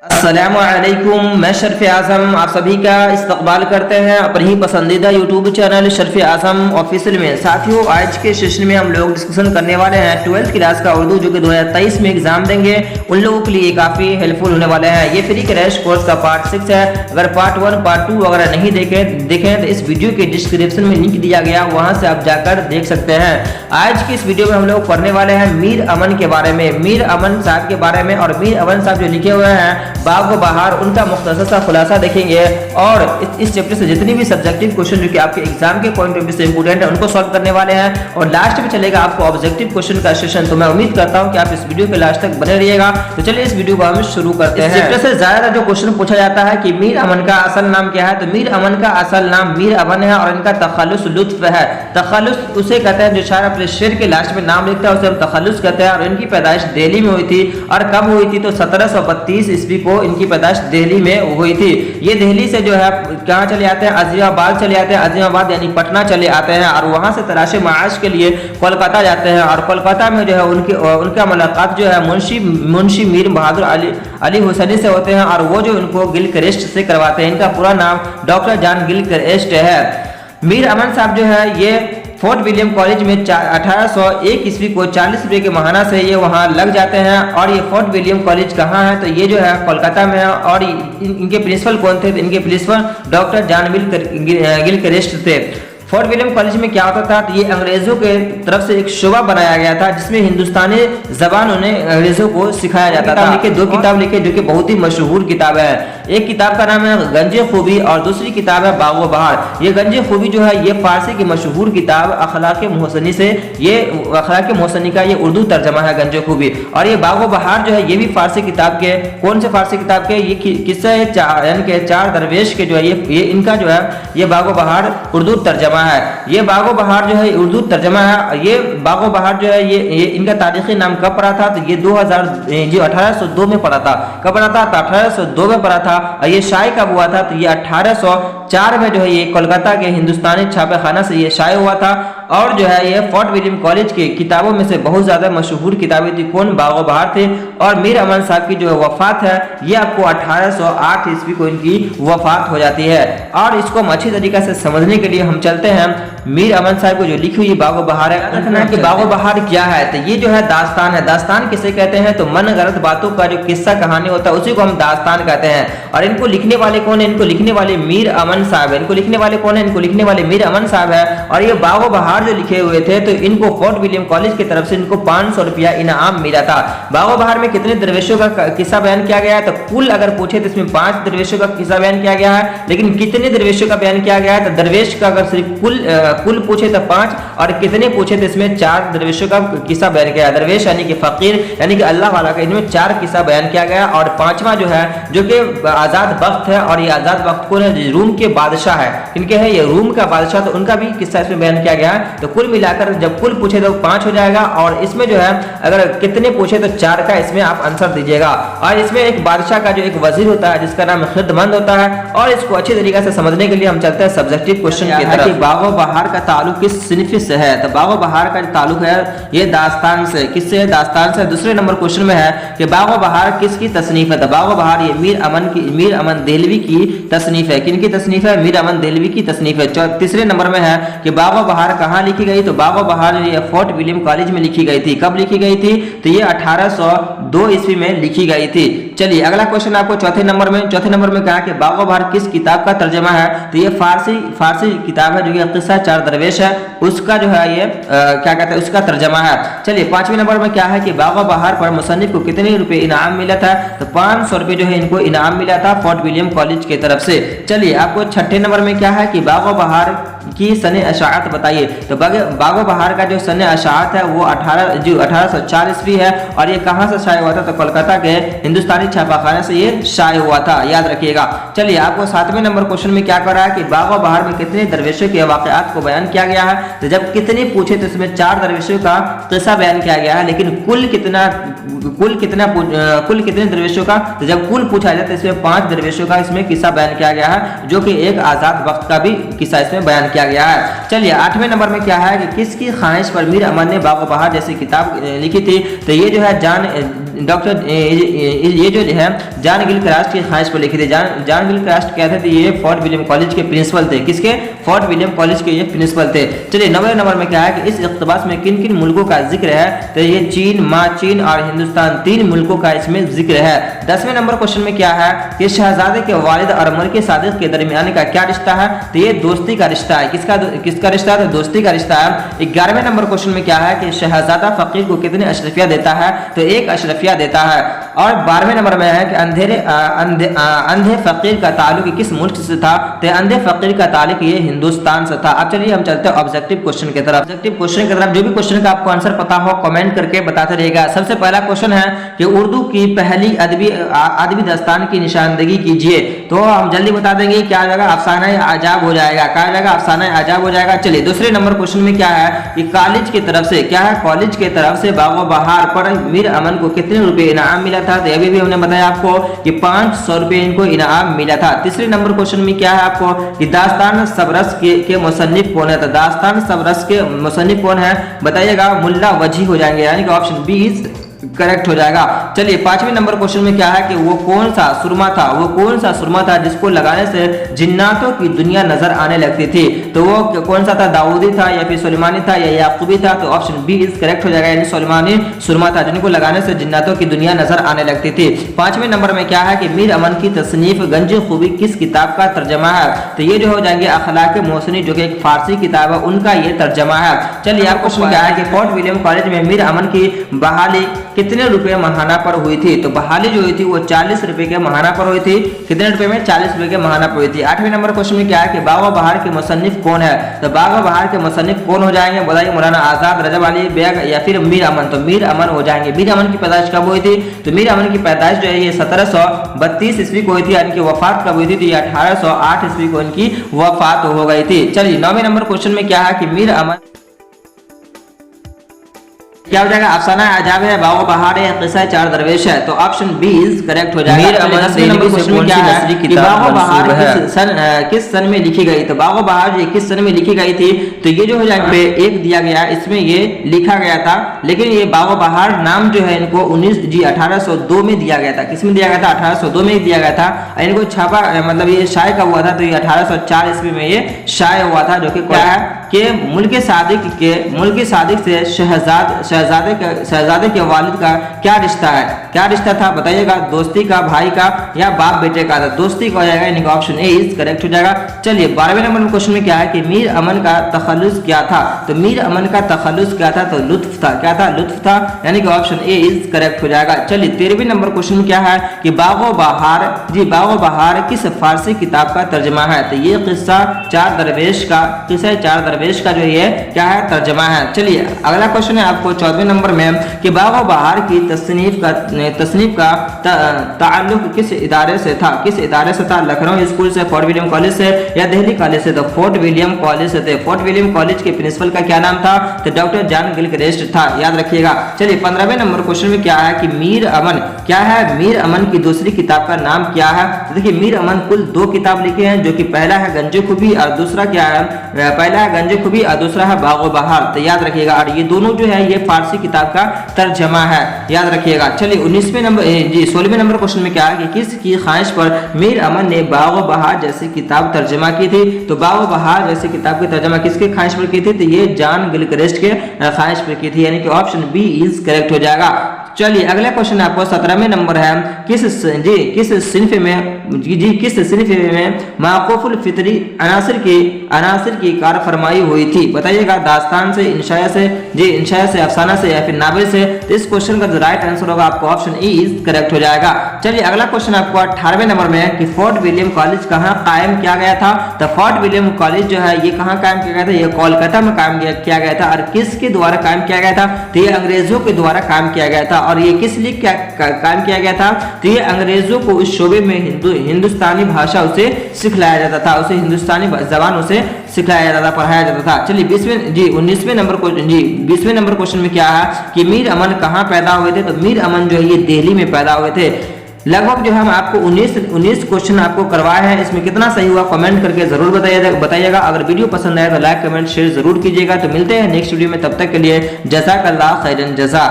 अस्सलामुअलैकुम, मैं शर्फ आज़म आप सभी का इस्तकबाल करते हैं अपनी ही पसंदीदा यूट्यूब चैनल शर्फ आज़म ऑफिशियल में। साथियों, आज के सेशन में हम लोग डिस्कशन करने वाले हैं 12th क्लास का उर्दू जो कि 2023 में एग्जाम देंगे उन लोगों के लिए काफ़ी हेल्पफुल होने वाले हैं। ये फ्री क्रैश कोर्स का पार्ट 6 है। अगर पार्ट 1 पार्ट 2 वगैरह नहीं देखें तो इस वीडियो के डिस्क्रिप्शन में लिंक दिया गया, वहाँ से आप जाकर देख सकते हैं। आज की इस वीडियो में हम लोग पढ़ने वाले हैं मीर अमन के बारे में, मीर अमन साहब के बारे में। और मीर अमन साहब जो लिखे हुए हैं बाग व बहार, उनका मुख्तसर सा खुलासा देखेंगे और इस चैप्टर से जितनी भी सब्जेक्टिव क्वेश्चन जो कि आपके एग्जाम के पॉइंट ऑफ व्यू से इंपोर्टेंट है उनको सॉल्व करने वाले हैं। और लास्ट में चलेगा आपको ऑब्जेक्टिव क्वेश्चन का सेशन। तो मैं उम्मीद करता हूं कि आप इस वीडियो के लास्ट तक बने रहिएगा। तो चलिए इस वीडियो को हम शुरू करते हैं। इस चैप्टर से ज्यादा जो क्वेश्चन पूछा जाता है कि मीर अमन का असल नाम क्या है, तो मीर अमन का असल नाम मीर अमन है और इनका तखल्लुस लुत्फ है। तखल्लुस उसे कहते हैं जो शायर अपने शेर के लास्ट में नाम लिखता है उसे हम तखल्लुस कहते हैं। और इनकी पैदाइश दिल्ली में हुई थी। और कब हुई थी, तो 1732 ईस्वी को इनकी पैदाइश दिल्ली में हुई थी। ये दिल्ली से जो है कहाँ चले आते हैं, अजीमाबाद चले आते हैं। अजीमाबाद यानी पटना चले आते हैं और वहां से तलाश माश के लिए कोलकाता जाते हैं। और कोलकाता में जो है उनका मुलाकात जो है मुंशी मीर बहादुर अली हुसैनी से होते हैं और वो जो उनको गिलक्रिस्ट से करवाते हैं। इनका पूरा नाम डॉक्टर जॉन गिलक्रिस्ट है। मीर अमन साहब जो है ये फोर्ट विलियम कॉलेज में 1801 ईस्वी को 40 रुपये के महाना से ये वहाँ लग जाते हैं। और ये फोर्ट विलियम कॉलेज कहाँ है, तो ये जो है कोलकाता में है। और इनके प्रिंसिपल कौन थे, तो इनके प्रिंसिपल डॉक्टर जॉन गिलक्रिस्ट थे। फोर्ट विलियम कॉलेज में क्या होता था, तो ये अंग्रेजों के तरफ से एक शोबा बनाया गया था जिसमें हिंदुस्तानी जबान उन्हें अंग्रेजों को सिखाया जाता था। लिखे दो किताब लिखे जो कि बहुत ही मशहूर किताब है। एक किताब का नाम है गंजे खूबी और दूसरी किताब है बाग व बहार। ये गंजे खूबी जो है ये फारसी की मशहूर किताब अखलाक मोहसनी से, ये अखलाक मोहसनी का ये उर्दू तर्जमा है गंजे खूबी। और ये बाग व बहार जो है ये भी फारसी किताब के, कौन से फारसी किताब के, ये किस्सा यानी के चार दरवेश के जो है ये इनका जो है ये बाग व बहार उर्दू तर्जमा है। ये बागो बहार जो है उर्दू तर्जमा है। ये बागो बहार जो है ये इनका तारीखी नाम कब पड़ा था, तो ये 1802 में पड़ा था। कब पड़ा था, तो 1802 में पड़ा था। और ये शाये कब हुआ था, तो ये 1804 में जो है ये कोलकाता के हिंदुस्तानी छापे खाना से ये शाये हुआ था। और जो है ये फोर्ट विलियम कॉलेज के किताबों में से बहुत ज्यादा मशहूर किताबें थी। कौन, बागो बहार थे। और मीर अमन साहब की जो है वफात है ये आपको 1808 ईस्वी को इनकी वफात हो जाती है। और इसको हम अच्छी तरीके से समझने के लिए हम चलते हैं मीर अमन साहब को जो लिखी हुई बागो बहार है। रखना है कि बागो बहार क्या है, तो ये जो है दास्तान है। दास्तान किसे कहते हैं, तो मन गलत बातों का जो किस्सा कहानी होता है उसी को हम दास्तान कहते हैं। और इनको लिखने वाले कौन है, इनको लिखने वाले मीर अमन साहब है। इनको लिखने वाले कौन है, इनको लिखने वाले मीर अमन साहब है। और ये बागो बहार जो लिखे हुए थे तो इनको फोर्ट विलियम कॉलेज की तरफ से इनको 500 रुपया इनाम मिला था। बागो बहार में कितने दरवेशों का किस्सा बयान किया गया है, तो कुल अगर पूछे तो इसमें 5 दरवेशों का किस्सा बयान किया गया है। लेकिन कितने दरवेशों का बयान किया गया है, तो दरवेश का अगर सिर्फ कुल पूछे तो 5 और कितने पूछे तो इसमें 4 दरवेशों का किस्सा बयान किया है। दरवेश यानी कि फकीर यानी कि अल्लाह वाला का, इनमें 4 किस्सा बयान किया गया। और 5वां जो है जो कि आजाद वक्त है। और ये आजाद वक्त कौन है, रूम के बादशाह है। इनके है ये रूम का बादशाह, तो उनका भी किस्सा इसमें बयान किया गया है। तो कुल मिलाकर जब कुल पूछे तो 5 हो जाएगा। और इसमें जो है अगर कितने पूछे तो 4 का इसमें आप आंसर दीजिएगा। और इसमें एक बादशाह का जो एक वजीर होता है जिसका नाम खिदमंद होता है। और इसको अच्छी तरीके से समझने के लिए हम चलते हैं सब्जेक्टिव क्वेश्चन की तरफ। बागो बहार का ताल्लुक किस सिनफ से है, तो बागो बहार का ताल्लुक है ये दास्तान से। किससे है, दास्तान से। दूसरे नंबर क्वेश्चन में है कि बागो बहार किसकी तसनीफ है, तो बागो बहार ये मीर अमन देहलवी की तसनीफ है। किनकी तसनीफ है, मीर अमन देहलवी की तसनीफ है। तीसरे नंबर में है कि बागो बहार कहाँ लिखी गई, तो बागो बहार ये फोर्ट विलियम कॉलेज में लिखी गई थी। कब लिखी गई थी, तो ये 1802 ईस्वी में लिखी गई थी। चलिए अगला क्वेश्चन आपको चौथे नंबर में कहा कि बागो बहार किस किताब का तर्जमा है, तो ये फारसी किताब है जो कि किस्सा चार दरवेश है उसका जो है ये क्या कहते हैं उसका तर्जमा है। चलिए 5वें नंबर में क्या है कि बागो बहार पर मुसन्निफ को कितने रुपए इनाम मिला था, तो 500 रुपए जो है इनको इनाम मिला था फोर्ट विलियम कॉलेज की तरफ से। चलिए आपको 6ठे नंबर में क्या है कि बागो बहार की सने अशाअत बताइए, तो बागो बहार का जो सने अशाअत है वो 1804 ईस्वी है। और ये कहाँ से शाये हुआ था, तो कोलकाता के हिंदुस्तानी छापाखाने से ये शाये हुआ था, याद रखिएगा। चलिए आपको 7वें नंबर क्वेश्चन में क्या कर रहा है कि बागो बहार में कितने दरवेशों के वाकयात को बयान किया गया है, तो जब कितने पूछे तो इसमें 4 दरवेशों का किस्सा बयान किया गया है। लेकिन कुल कितने दरवेशों का, तो जब कुल पूछा जाए तो इसमें 5 दरवेशों का इसमें किस्सा बयान किया गया है जो कि एक आजाद वक्त का भी किस्सा इसमें बयान किया गया है। चलिए 8वें नंबर में क्या है कि किसकी ख्वाहिश पर मीर अमन ने बागो बहार जैसी किताब लिखी थी, तो ये जो है डॉक्टर ये जो है जॉन गिलक्रास्ट की ख्वाहिश पर लिखे थे। जॉन गिलक्रास्ट क्या थे? ये फोर्ट विलियम कॉलेज के प्रिंसिपल थे। किसके? फोर्ट विलियम कॉलेज के ये प्रिंसिपल थे। चलिए 9वें नंबर में क्या है कि इस इक़्तिबास में किन किन मुल्कों का जिक्र है? तो ये चीन और हिंदुस्तान, 3 मुल्कों का इसमें जिक्र है। 10वें नंबर क्वेश्चन में क्या है कि शहजादे के वालिद और मलके सादिक के दरमियान का क्या रिश्ता है? तो ये दोस्ती का रिश्ता है। किसका रिश्ता है? तो दोस्ती का रिश्ता है। 11वें नंबर क्वेश्चन में क्या है कि शहजादा फकीर को कितने अशरफिया देता है? तो 1 अशरफिया देता है। और 12वें नंबर में है कि अंधे फकीर का ताल्लुक किस मुल्क से था? तो अंधे फकीर का ताल्लुक ये हिंदुस्तान से था। अब चलिए हम चलते हैं ऑब्जेक्टिव क्वेश्चन की तरफ। ऑब्जेक्टिव क्वेश्चन की तरफ जो भी क्वेश्चन का आपको आंसर पता हो कमेंट करके बताते रहिएगा। सबसे पहला क्वेश्चन है कि उर्दू की पहली अदबी दास्तान की निशानदगी कीजिए। तो हम जल्दी बता देंगे, क्या हो जाएगा? अफसाना आजाब हो जाएगा। क्या हो जाएगा? अफसाना आजाब हो जाएगा। चलिए दूसरे नंबर क्वेश्चन में क्या है कि कॉलेज की तरफ से क्या है? कॉलेज की तरफ से बागो बहार पर मीर अमन को कितने रुपए इनाम मिला था? तो अभी भी हमने बताया आपको कि 500 रुपए इनको इनाम मिला था। तीसरे नंबर क्वेश्चन में क्या है आपको कि दास्तान सबरस के मुसन्निफ कौन है? तो दास्तान सबरस के मुसन्निफ कौन है? बताइएगा। मुल्ला वजी हो जाएंगे, यानी कि ऑप्शन बी इज करेक्ट हो जाएगा। चलिए 5वें नंबर क्वेश्चन में क्या है कि वो कौन सा सुरमा था? वो कौन सा सुरमा था जिसको लगाने से जिन्नातों की दुनिया नजर आने लगती थी? तो वो कौन सा था? दाऊदी था या फिर सुलेमानी था या याकूबी था? तो ऑप्शन बी इज करेक्ट हो जाएगा, यानी सुलेमानी सुरमा था जिनको लगाने से जिन्नातों की दुनिया नजर आने लगती थी। 5वें नंबर में क्या है कि मीर अमन की तसनीफ गंज खूबी किस किताब का तर्जमा है? तो ये जो हो जाएंगे अखलाक मोहसिनी, जो कि एक फारसी किताब है, उनका ये तर्जमा है। चलिए आप क्वेश्चन क्या है कि फोर्ट विलियम कॉलेज में मीर अमन की बहाली कितने रुपए महाना पर हुई थी? तो बहाली जो हुई थी वो 40 रुपए के महाना पर हुई थी। कितने रुपए में? 40 रुपए के महाना पर हुई थी। 8वें नंबर क्वेश्चन में क्या है कि बागो बहार के मुसन्निफ कौन है? तो बागो बहार के मुसन्निफ कौन हो जाएंगे? बताइए। मौलाना आजाद, रजब अली बेग या फिर मीर अमन? तो मीर अमन हो जाएंगे। मीर अमन की पैदाइश कब हुई थी? तो मीर अमन की पैदाइश जो है ये 1732 ईस्वी को हुई थी। इनकी वफात कब हुई थी? तो ये 1808 ईस्वी को इनकी वफात हो गई थी। चलिए 9वें नंबर क्वेश्चन में क्या है कि मीर अमन क्या हो जाएगा? अफसाना आजाब है, बागो बहार है, किस्सा चार दरवेश है। तो ऑप्शन बी इज करेक्ट हो जाएगा। बागो बहार किस सन में लिखी गई? तो बागो बहार ये किस सन में लिखी गई थी? तो ये जो हो जाएगा पे एक दिया गया, इसमें ये लिखा गया था, लेकिन ये बागो बहार नाम जो है इनको 1802 में दिया गया था। किसमें दिया गया था? 1802 में दिया गया था। इनको छापा मतलब ये शाये कब हुआ था? तो ये 1804 ईस्वी में ये शाये हुआ था, जो कि क्या है कि मुल्क सादिक से शहजादे के वालिद का क्या रिश्ता है? क्या रिश्ता था? बताइएगा। दोस्ती का, भाई का या बाप बेटे का? था दोस्ती का हो जाएगा, यानी कि ऑप्शन ए इज करेक्ट हो जाएगा। चलिए 12वें नंबर क्वेश्चन में क्या है कि मीर अमन का तखल्लुस क्या था? तो मीर अमन का तखल्लुस क्या था? तो लुत्फ था। क्या था? लुत्फ था, यानी कि ऑप्शन ए इज करेक्ट हो जाएगा। चलिए 13वें नंबर क्वेश्चन में क्या है कि बागो बहार किस फारसी किताब का तर्जमा है? तो ये किस्सा चार दरवेश का जो ये क्या है? तर्जमा है। चलिए अगला क्वेश्चन है आपको 14वें नंबर में कि बागो बहार की तसनीफ का ताल्लुक किस इदारे से था? किस इदारे से था? लखनऊ स्कूल से, फोर्ट विलियम कॉलेज से या दिल्ली कॉलेज से? तो फोर्ट विलियम कॉलेज से थे। फोर्ट विलियम कॉलेज के प्रिंसिपल का क्या नाम था? तो डॉक्टर जॉन गिलक्रास्ट था, याद रखिएगा। चलिए 15वें नंबर क्वेश्चन में क्या है कि मीर अमन क्या है? मीर अमन की दूसरी किताब का नाम क्या है? तो देखिए मीर अमन कुल 2 किताब लिखे हैं, जो कि पहला है गंजे खूबी और दूसरा क्या है? पहला है गंजे खूबी और दूसरा है बागो बहार। तो याद रखिएगा। और ये दोनों जो है ये फारसी किताब का तर्जमा है, याद रखिएगा। चलिए 16वें नंबर क्वेश्चन में क्या है कि किसकी ख्वाहिश पर मीर अमन ने बागो बहार जैसी किताब तर्जमा की थी? तो बागो बहार जैसी किताब की तर्जमा किसके ख्वाहिश पर की थी? तो ये जॉन गिलक्रास्ट के ख्वाहिश पर की थी, यानी कि ऑप्शन बी इज करेक्ट हो जाएगा। चलिए अगला क्वेश्चन आपको 17वें नंबर है किस सिन्फ में माकूफुल फितरी अनासिर की कार फरमाई हुई थी? बताइएगा। दास्तान से, इंशाया से, अफसाना से या फिर नावल से? तो इस क्वेश्चन का जो राइट आंसर होगा आपको ऑप्शन ए इज करेक्ट हो जाएगा। चलिए अगला क्वेश्चन आपको 18वें नंबर में है कि फोर्ट विलियम कॉलेज कहाँ कायम किया गया था? तो फोर्ट विलियम कॉलेज जो है ये कहाँ कायम किया गया था? ये कोलकाता में कायम किया गया था। और किसके द्वारा कायम किया गया था? तो ये अंग्रेजों के द्वारा कायम किया गया था। और ये किस लिए कायम किया गया था? तो ये अंग्रेजों को उस शोबे में हिंदुस्तानी भाषा उसे सिखलाया जाता था, उसे हिंदुस्तानी जबान उसे सिखाया जाता था, पढ़ाया जाता था। चलिए 19वें नंबर क्वेश्चन में क्या है कि मीर अमन कहाँ पैदा हुए थे? तो मीर अमन जो है ये दिल्ली में पैदा हुए थे। लगभग जो हम आपको 19 क्वेश्चन आपको करवाए हैं, इसमें कितना सही हुआ कमेंट करके जरूर बताइएगा। अगर वीडियो पसंद आए तो लाइक कमेंट शेयर जरूर कीजिएगा। तो मिलते हैं नेक्स्ट वीडियो में, तब तक के लिए जज़ाकल्लाह खैरन जज़ा।